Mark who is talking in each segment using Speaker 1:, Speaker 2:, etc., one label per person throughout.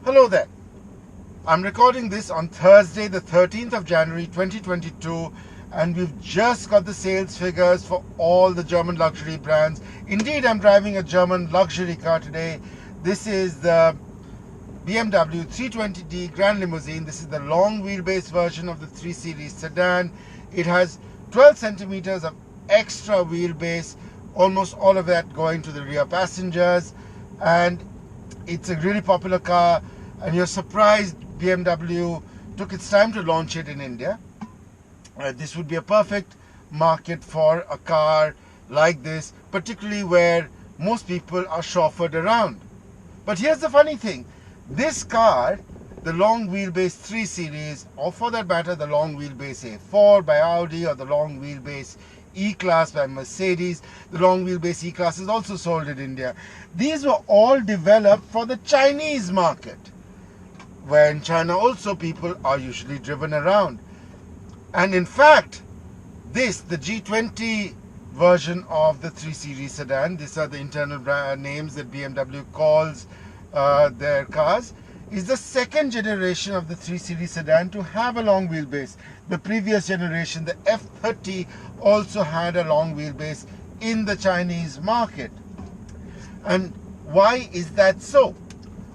Speaker 1: Hello there. I'm recording this on Thursday, the 13th of January 2022, and we've just got the sales figures for all the German luxury brands. Indeed, I'm driving a German luxury car today. This is the BMW 320d Grand Limousine. This is the long wheelbase version of the 3 Series sedan. It has 12 centimeters of extra wheelbase, almost all of that going to the rear passengers, and it's a really popular car, and you're surprised BMW took its time to launch it in India. This would be a perfect market for a car like this, particularly where most people are chauffeured around. But here's the funny thing. This car, the long wheelbase 3 Series, or for that matter the long wheelbase A4 by Audi, or the long wheelbase E-Class by Mercedes, the long wheelbase E-Class is also sold in India. These were all developed for the Chinese market, where in China also people are usually driven around. And in fact, the G20 version of the 3 Series sedan, these are the internal brand names that BMW calls their cars, is the second generation of the 3 Series sedan to have a long wheelbase. The previous generation, the F30, also had a long wheelbase in the Chinese market. And why is that so?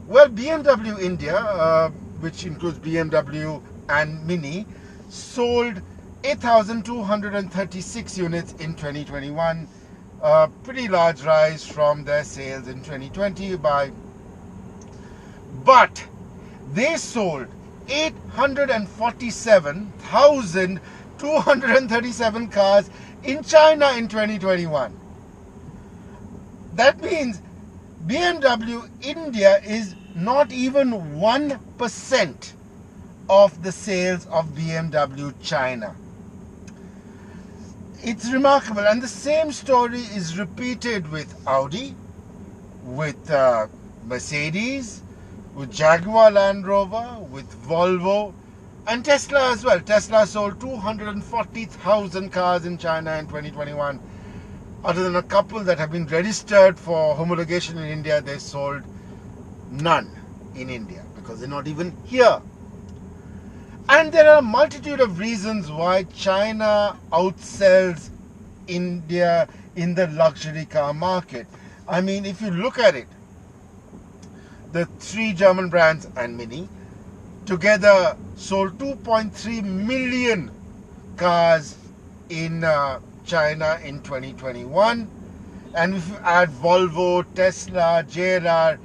Speaker 1: Well, BMW India, which includes BMW and Mini, sold 8,236 units in 2021, a pretty large rise from their sales in 2020 but they sold 847,237 cars in China in 2021. That means BMW India is not even 1% of the sales of BMW China. It's remarkable, and the same story is repeated with Audi, with Mercedes, with Jaguar Land Rover, with Volvo, and Tesla as well. Tesla sold 240,000 cars in China in 2021. Other than a couple that have been registered for homologation in India, they sold none in India because they're not even here. And there are a multitude of reasons why China outsells India in the luxury car market. I mean, if you look at it, the three German brands and Mini together sold 2.3 million cars in China in 2021. And if you add Volvo, Tesla, JLR,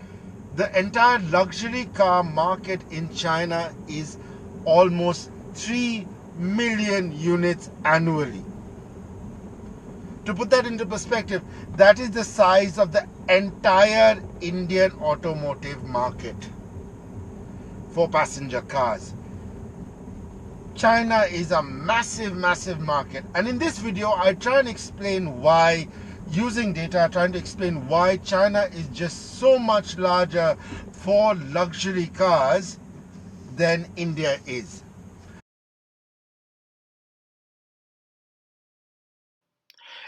Speaker 1: the entire luxury car market in China is almost 3 million units annually. To put that into perspective, that is the size of the entire Indian automotive market for passenger cars. China is a massive, massive market. And in this video, I try and explain why, using data, trying to explain why China is just so much larger for luxury cars than India is.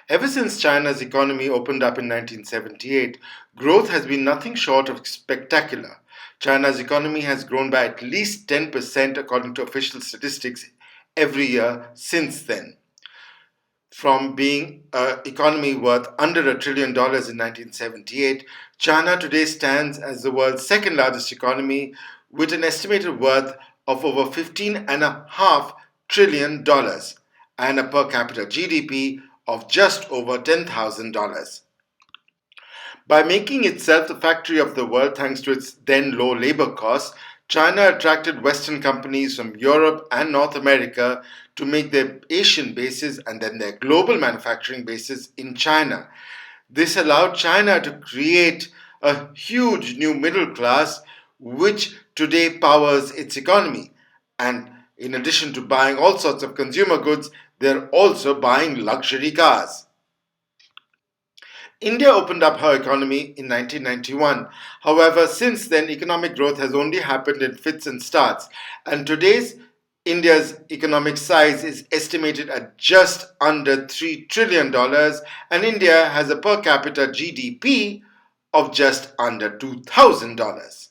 Speaker 1: Ever since China's economy opened up in 1978, growth has been nothing short of spectacular. China's economy has grown by at least 10% according to official statistics every year since then. From being an economy worth under $1 trillion in 1978, China today stands as the world's second largest economy with an estimated worth of over $15.5 trillion and a per capita GDP of just over $10,000. By making itself the factory of the world thanks to its then low labor costs, China attracted Western companies from Europe and North America to make their Asian bases and then their global manufacturing bases in China. This allowed China to create a huge new middle class which today powers its economy. And in addition to buying all sorts of consumer goods, they're also buying luxury cars. India opened up her economy in 1991. However, since then, economic growth has only happened in fits and starts. And today's India's economic size is estimated at just under $3 trillion, and India has a per capita GDP of just under $2,000.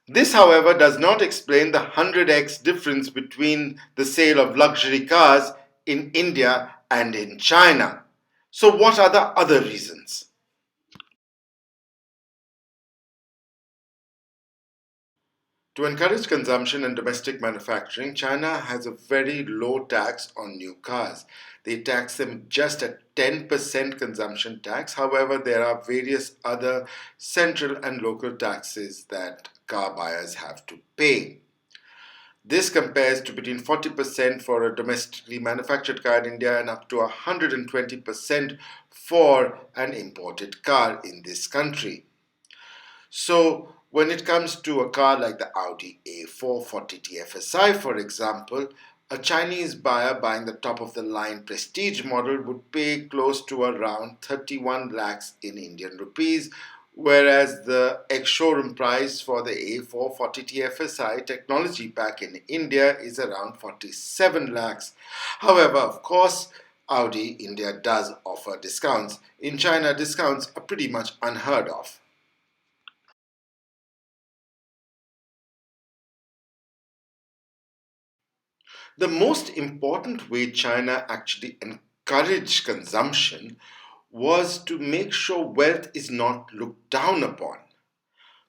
Speaker 1: This, however, does not explain the 100x difference between the sale of luxury cars in India and in China. So, what are the other reasons? To encourage consumption and domestic manufacturing, China has a very low tax on new cars. They tax them just at 10% consumption tax. However, there are various other central and local taxes that car buyers have to pay. This compares to between 40% for a domestically manufactured car in India and up to 120% for an imported car in this country. So, when it comes to a car like the Audi A440 TFSI, for example, a Chinese buyer buying the top of the line prestige model would pay close to around 31 lakhs in Indian rupees, whereas the ex-showroom price for the A440 TFSI technology pack in India is around 47 lakhs. However, of course, Audi India does offer discounts. In China, discounts are pretty much unheard of. The most important way China actually encouraged consumption was to make sure wealth is not looked down upon.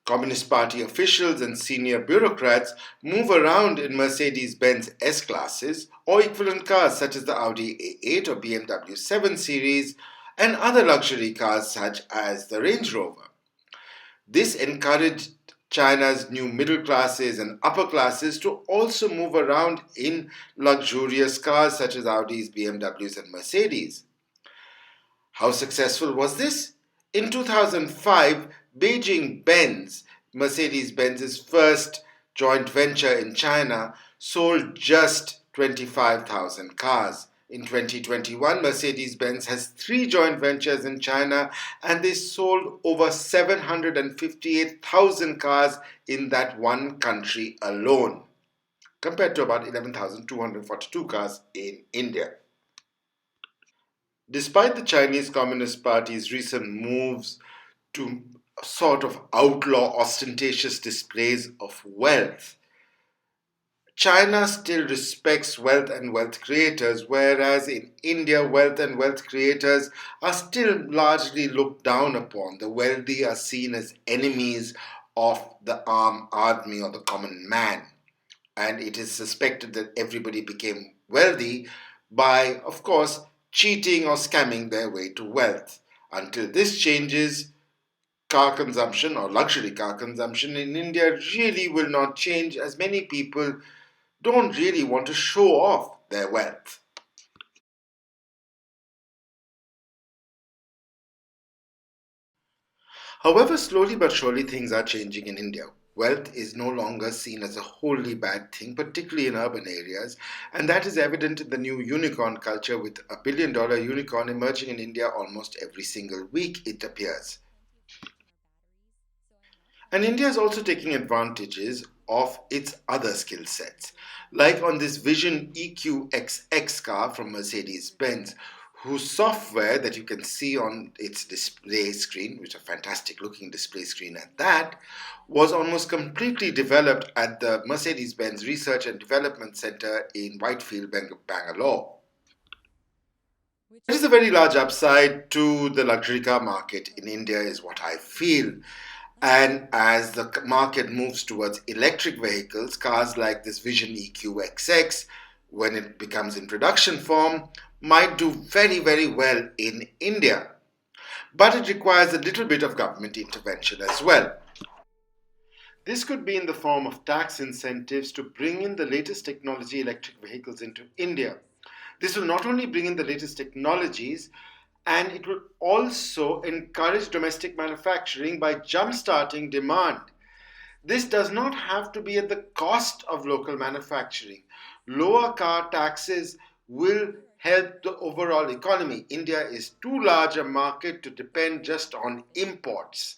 Speaker 1: Communist Party officials and senior bureaucrats move around in Mercedes-Benz S-classes or equivalent cars such as the Audi A8 or BMW 7 Series and other luxury cars such as the Range Rover. This encouraged China's new middle classes and upper classes to also move around in luxurious cars such as Audis, BMWs, and Mercedes. How successful was this? In 2005, Beijing Benz, Mercedes-Benz's first joint venture in China, sold just 25,000 cars. In 2021, Mercedes-Benz has 3 joint ventures in China and they sold over 758,000 cars in that one country alone, compared to about 11,242 cars in India. Despite the Chinese Communist Party's recent moves to sort of outlaw ostentatious displays of wealth, China still respects wealth and wealth creators, whereas in India, wealth and wealth creators are still largely looked down upon. The wealthy are seen as enemies of the armed army or the common man. And it is suspected that everybody became wealthy by, of course, cheating or scamming their way to wealth. Until this changes, car consumption or luxury car consumption in India really will not change, as many people don't really want to show off their wealth. However, slowly but surely things are changing in India. Wealth is no longer seen as a wholly bad thing, particularly in urban areas, and that is evident in the new unicorn culture with a $1 billion unicorn emerging in India almost every single week, it appears. And India is also taking advantages of its other skill sets, like on this Vision EQXX car from Mercedes-Benz, whose software that you can see on its display screen, which is a fantastic looking display screen at that, was almost completely developed at the Mercedes-Benz Research and Development Center in Whitefield, Bangalore. It is a very large upside to the luxury car market in India, is what I feel. And as the market moves towards electric vehicles, cars like this Vision EQXX, when it becomes in production form, might do very, very well in India. But it requires a little bit of government intervention as well. This could be in the form of tax incentives to bring in the latest technology electric vehicles into India. This will not only bring in the latest technologies, and it will also encourage domestic manufacturing by jump-starting demand. This does not have to be at the cost of local manufacturing. Lower car taxes will help the overall economy. India is too large a market to depend just on imports.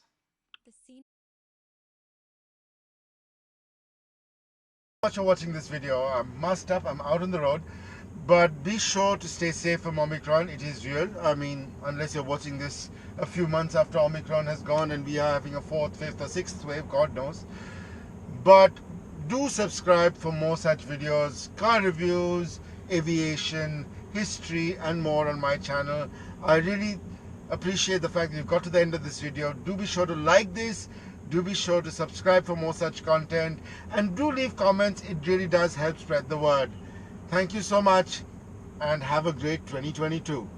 Speaker 1: Much for watching this video. I'm mussed up, I'm out on the road. But be sure to stay safe from Omicron. It is real. I mean, unless you're watching this a few months after Omicron has gone and we are having a 4th, 5th, or 6th wave, God knows. But do subscribe for more such videos, car reviews, aviation, history and more on my channel. I really appreciate the fact that you've got to the end of this video. Do be sure to like this, do be sure to subscribe for more such content, and do leave comments. It really does help spread the word. Thank you so much and have a great 2022.